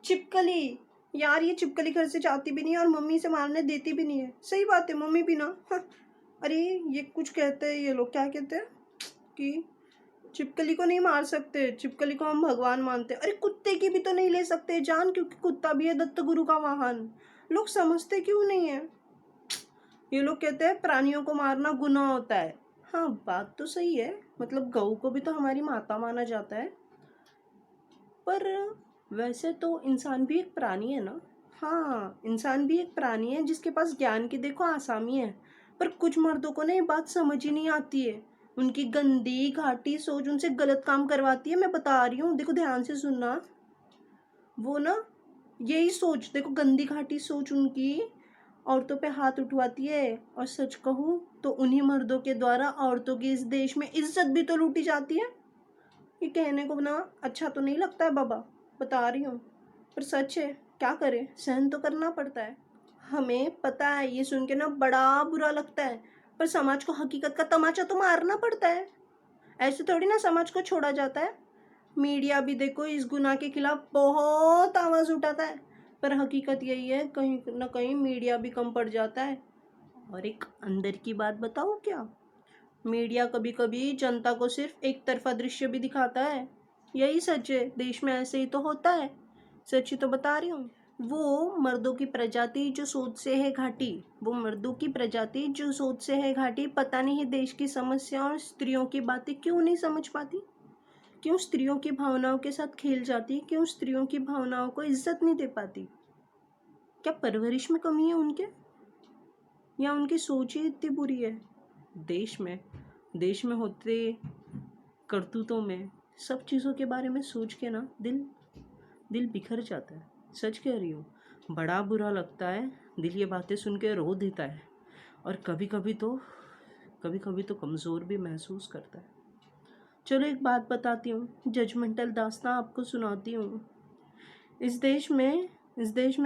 छिपकली, यार ये छिपकली घर से जाती भी नहीं है और मम्मी से मारने देती भी नहीं है। सही बात है, मम्मी भी ना। हाँ। अरे ये कुछ कहते हैं, ये लोग क्या कहते हैं कि छिपकली को नहीं मार सकते, छिपकली को हम भगवान मानते हैं। अरे कुत्ते की भी तो नहीं ले सकते जान, क्योंकि कुत्ता भी है दत्त गुरु का वाहन। लोग समझते क्यों नहीं है। ये लोग कहते हैं प्राणियों को मारना गुनाह होता है। हाँ बात तो सही है, मतलब गऊ को भी तो हमारी माता माना जाता है, पर वैसे तो इंसान भी एक प्राणी है ना। हाँ इंसान भी एक प्राणी है जिसके पास ज्ञान की देखो आसामी है, पर कुछ मर्दों को ना ये बात समझ ही नहीं आती है। उनकी गंदी घाटी सोच उनसे गलत काम करवाती है। मैं बता रही हूँ, देखो ध्यान से सुनना। वो ना यही सोच, देखो गंदी घाटी सोच उनकी औरतों पे हाथ उठवाती है। और सच कहूँ तो उन्हीं मर्दों के द्वारा औरतों की इस देश में इज्जत भी तो लूटी जाती है। ये कहने को ना अच्छा तो नहीं लगता है बाबा, बता रही हूँ, पर सच है। क्या करें, सहन तो करना पड़ता है। हमें पता है ये सुन के ना बड़ा बुरा लगता है, पर समाज को हकीकत का तमाचा तो मारना पड़ता है। ऐसे थोड़ी ना समाज को छोड़ा जाता है। मीडिया भी देखो इस गुनाह के खिलाफ बहुत आवाज़ उठाता है, पर हकीकत यही है कहीं ना कहीं मीडिया भी कम पड़ जाता है। और एक अंदर की बात बताऊँ क्या, मीडिया कभी कभी जनता को सिर्फ एक तरफा दृश्य भी दिखाता है। यही सच है, देश में ऐसे ही तो होता है। सच ही तो बता रही हूँ। वो मर्दों की प्रजाति जो सोच से है घाटी, वो मर्दों की प्रजाति जो सोच से है घाटी, पता नहीं देश की समस्या और स्त्रियों की बातें क्यों नहीं समझ पाती। क्यों स्त्रियों की भावनाओं के साथ खेल जाती, क्यों स्त्रियों की भावनाओं को इज्जत नहीं दे पाती। क्या परवरिश में कमी है उनके, या उनकी सोच ही इतनी बुरी है। देश में होते करतूतों में सब चीज़ों के बारे में सोच के ना दिल दिल बिखर जाता है। सच कह रही हूँ, बड़ा बुरा लगता है। दिल ये बातें सुन के रो देता है, और कभी कभी तो कमज़ोर भी महसूस करता है। चलो एक बात बताती हूँ, जजमेंटल दास्तां आपको सुनाती हूँ। इस देश में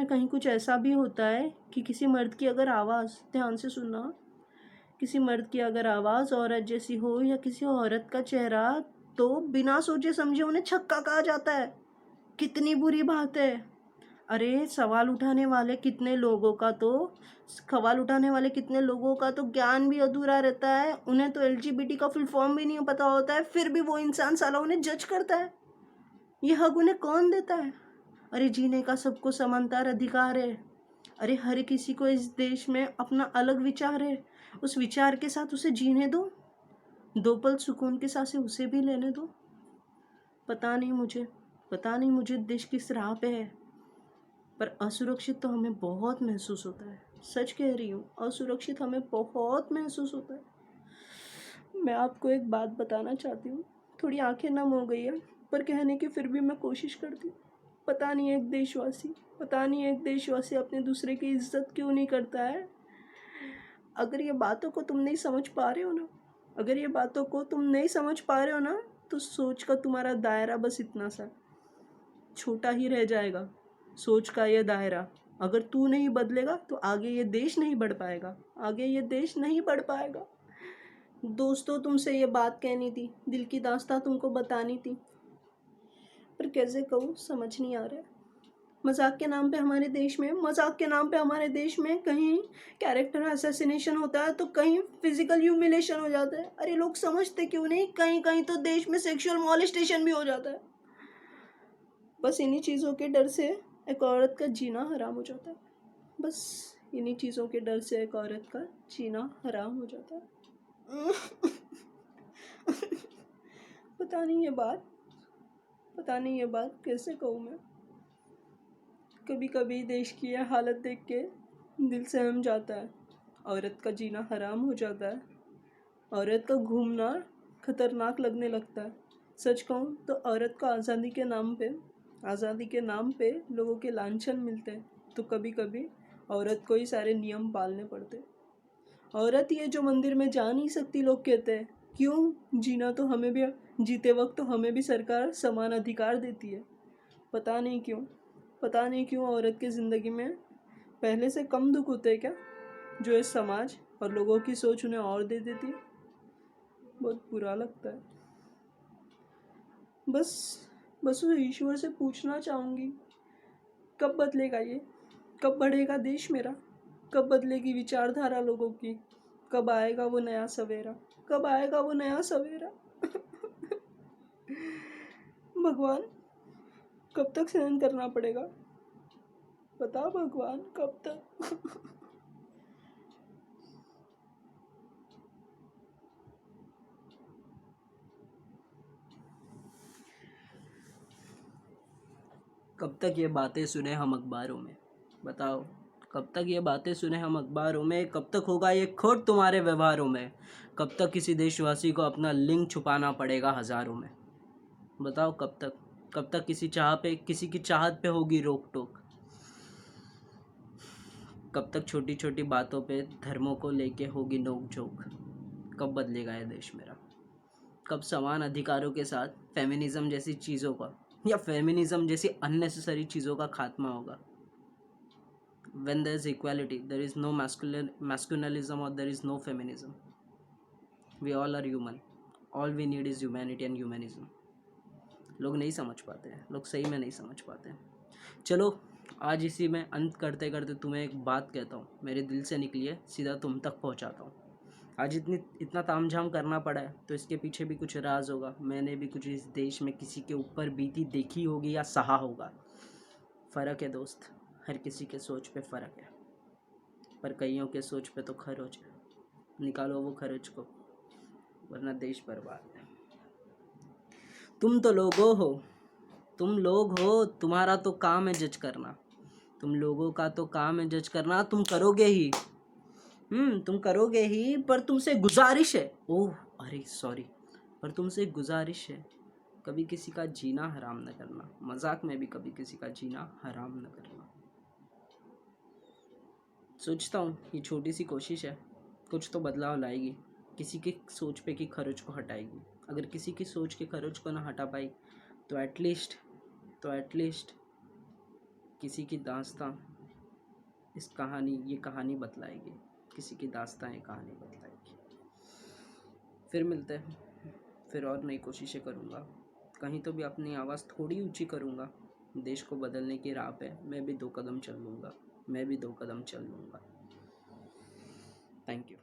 कहीं कुछ ऐसा भी होता है कि किसी मर्द की अगर आवाज़, ध्यान से सुनना, किसी मर्द की अगर आवाज़ औरत जैसी हो या किसी औरत का चेहरा, तो बिना सोचे समझे उन्हें छक्का कहा जाता है। कितनी बुरी बात है। अरे सवाल उठाने वाले कितने लोगों का तो ज्ञान भी अधूरा रहता है। उन्हें तो एलजीबीटी का फुल फॉर्म भी नहीं पता होता है, फिर भी वो इंसान साला उन्हें जज करता है। ये हक उन्हें कौन देता है। अरे जीने का सबको समानता अधिकार है। अरे हर किसी को इस देश में अपना अलग विचार है, उस विचार के साथ उसे जीने दो। दो पल सुकून की सांसें उसे भी लेने दो। पता नहीं मुझे देश किस राह पे है, पर असुरक्षित तो हमें बहुत महसूस होता है। सच कह रही हूँ, असुरक्षित हमें बहुत महसूस होता है। मैं आपको एक बात बताना चाहती हूँ, थोड़ी आंखें नम हो गई है, पर कहने की फिर भी मैं कोशिश करती हूँ। पता नहीं एक देशवासी अपने दूसरे की इज्जत क्यों नहीं करता है। अगर ये बातों को तुम नहीं समझ पा रहे हो ना, तो सोच का तुम्हारा दायरा बस इतना सा छोटा ही रह जाएगा। सोच का ये दायरा, अगर तू नहीं बदलेगा तो आगे ये देश नहीं बढ़ पाएगा। दोस्तों, तुमसे ये बात कहनी थी, दिल की दास्तां तुमको बतानी थी, पर कैसे कहूँ समझ नहीं आ रहा है। मजाक के नाम पे हमारे देश में कहीं कैरेक्टर असैसिनेशन होता है तो कहीं फिजिकल ह्यूमिलेशन हो जाता है। अरे लोग समझते क्यों नहीं, कहीं कहीं तो देश में सेक्सुअल मॉलेस्टेशन भी हो जाता है। बस इन्हीं चीज़ों के डर से एक औरत का जीना हराम हो जाता है। पता नहीं ये बात कैसे कहूँ मैं। कभी कभी देश की यह हालत देख के दिल सहम जाता है। औरत का जीना हराम हो जाता है, औरत का घूमना खतरनाक लगने लगता है। सच कहूँ तो औरत को आज़ादी के नाम पे लोगों के लांछन मिलते हैं, तो कभी कभी औरत को ही सारे नियम पालने पड़ते हैं। औरत ही है जो मंदिर में जा नहीं सकती, लोग कहते हैं। क्यों, जीते वक्त तो हमें भी सरकार समान अधिकार देती है। पता नहीं क्यों औरत की ज़िंदगी में पहले से कम दुख होते हैं क्या, जो इस समाज और लोगों की सोच उन्हें और दे देती है। बहुत बुरा लगता है। बस वो ईश्वर से पूछना चाहूँगी कब बदलेगा ये? कब बढ़ेगा देश मेरा? कब बदलेगी विचारधारा लोगों की? कब आएगा वो नया सवेरा? कब आएगा वो नया सवेरा? भगवान, कब तक सहन करना पड़ेगा? बता भगवान, कब तक? कब तक ये बातें सुने हम अखबारों में? बताओ, कब तक ये बातें सुने हम अखबारों में? कब तक होगा ये खोट तुम्हारे व्यवहारों में? कब तक किसी देशवासी को अपना लिंग छुपाना पड़ेगा हज़ारों में? बताओ कब तक? कब तक किसी की चाहत पे होगी रोक टोक? कब तक छोटी छोटी बातों पे धर्मों को लेके होगी नोक झोंक? कब बदलेगा ये देश मेरा? कब समान अधिकारों के साथ फेमिनिज्म जैसी चीज़ों का या फेमिनिज्म जैसी अननेसेसरी चीज़ों का खात्मा होगा? When there is equality, there is no masculinism or there is no feminism. We all are human. All we need is humanity and humanism. लोग नहीं समझ पाते हैं, लोग सही में नहीं समझ पाते हैं। चलो, आज इसी में अंत करते करते तुम्हें एक बात कहता हूँ, मेरे दिल से निकली है, सीधा तुम तक पहुँचाता हूँ। आज इतना तामझाम करना पड़ा है तो इसके पीछे भी कुछ राज होगा। मैंने भी कुछ इस देश में किसी के ऊपर बीती देखी होगी या सहा होगा। फ़र्क है दोस्त, हर किसी के सोच पे फ़र्क है, पर कईयों के सोच पे तो खरोच है। निकालो वो खरोच को, वरना देश बर्बाद है। तुम तो लोगों हो, तुम लोग हो, तुम्हारा तो काम है जज करना। तुम लोगों का तो काम है जज करना, तुम करोगे ही। तुम करोगे ही, पर तुमसे गुजारिश है, ओह अरे सॉरी, पर तुमसे गुजारिश है, कभी किसी का जीना हराम न करना। मजाक में भी कभी किसी का जीना हराम न करना। सोचता हूँ ये छोटी सी कोशिश है, कुछ तो बदलाव लाएगी, किसी की सोच पे की खरोच को हटाएगी। अगर किसी की सोच के खरोच को ना हटा पाई तो एटलीस्ट किसी की दास्तां ये कहानी बतलाएगी। किसी की दास्तां ये कहानी बतलाएगी। फिर मिलते हैं, फिर और नई कोशिशें करूँगा, कहीं तो भी अपनी आवाज़ थोड़ी ऊंची करूँगा। देश को बदलने की राह पे मैं भी 2 कदम चल लूँगा। Thank you.